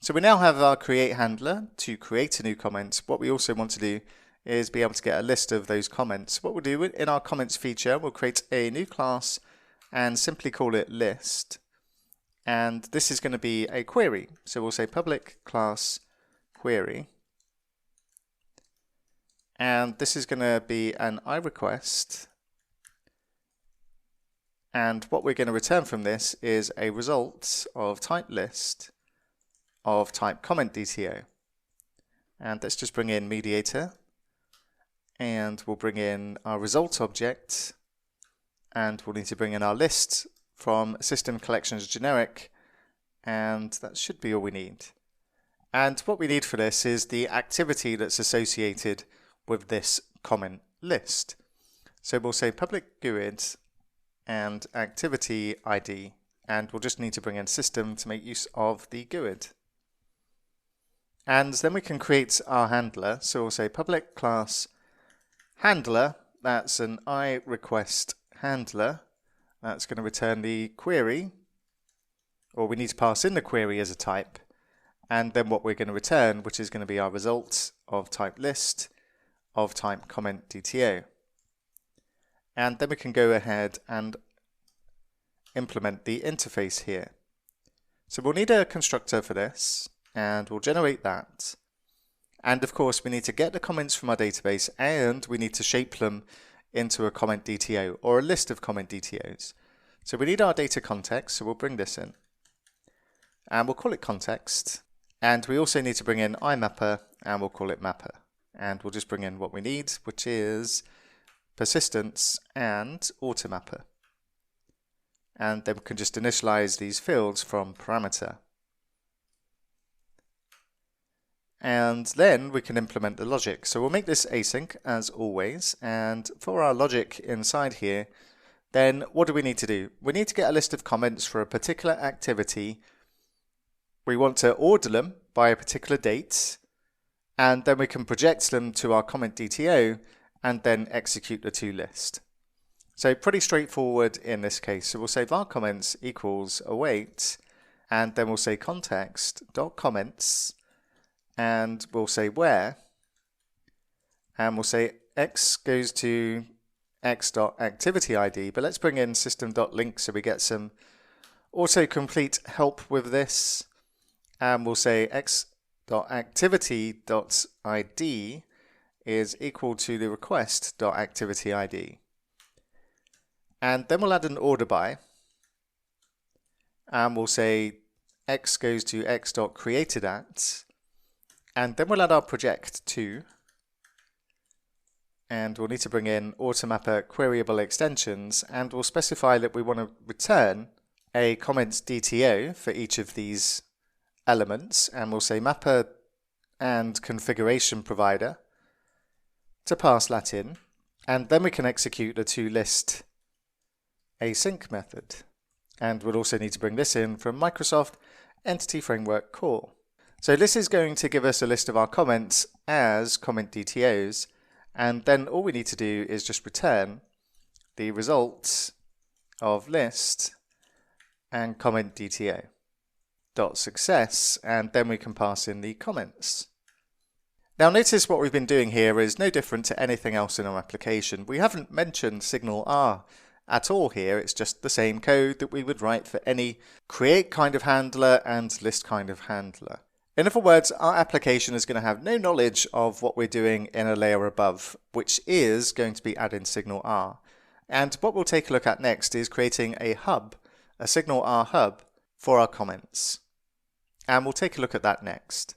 So we now have our create handler to create a new comment. What we also want to do is be able to get a list of those comments. What we'll do in our comments feature, we'll create a new class and simply call it list. And this is going to be a query. So we'll say public class query. And this is going to be an iRequest. And what we're going to return from this is a result of type list of type comment DTO. And let's just bring in mediator. And we'll bring in our result object. And we'll need to bring in our list from system collections generic. And that should be all we need. And what we need for this is the activity that's associated with this comment list. So we'll say public GUID and activity ID, and we'll just need to bring in system to make use of the GUID. And then we can create our handler. So we'll say public class handler, that's an iRequest handler. That's going to return the query, or we need to pass in the query as a type, and then what we're going to return, which is going to be our result of type list of type comment DTO. And then we can go ahead and implement the interface here. So we'll need a constructor for this, and we'll generate that. And of course we need to get the comments from our database, and we need to shape them into a comment DTO or a list of comment DTOs. So we need our data context, so we'll bring this in. And we'll call it context. And we also need to bring in IMapper, and we'll call it mapper. And we'll just bring in what we need, which is persistence and automapper. And then we can just initialize these fields from parameter. And then we can implement the logic. So we'll make this async as always. And for our logic inside here, then what do we need to do? We need to get a list of comments for a particular activity. We want to order them by a particular date. And then we can project them to our comment DTO and then execute the toList. So pretty straightforward in this case. So we'll say var comments equals await, and then we'll say context.comments, and we'll say where, and we'll say x goes to x.activityID, but let's bring in system.link so we get some autocomplete help with this, and we'll say x.activity.id is equal to the request.activityID. And then we'll add an order by, and we'll say x goes to x.createdAt, and then we'll add our project to, and we'll need to bring in automapper queryable extensions, and we'll specify that we want to return a comments DTO for each of these elements, and we'll say mapper and configuration provider to pass that in, and then we can execute the toList async method. And we'll also need to bring this in from Microsoft Entity Framework Core. So this is going to give us a list of our comments as comment DTOs, and then all we need to do is just return the results of list and comment DTO dot success, and then we can pass in the comments. Now notice what we've been doing here is no different to anything else in our application. We haven't mentioned SignalR at all here. It's just the same code that we would write for any create kind of handler and list kind of handler. In other words, our application is going to have no knowledge of what we're doing in a layer above, which is going to be adding SignalR. And what we'll take a look at next is creating a hub, a SignalR hub for our comments. And we'll take a look at that next.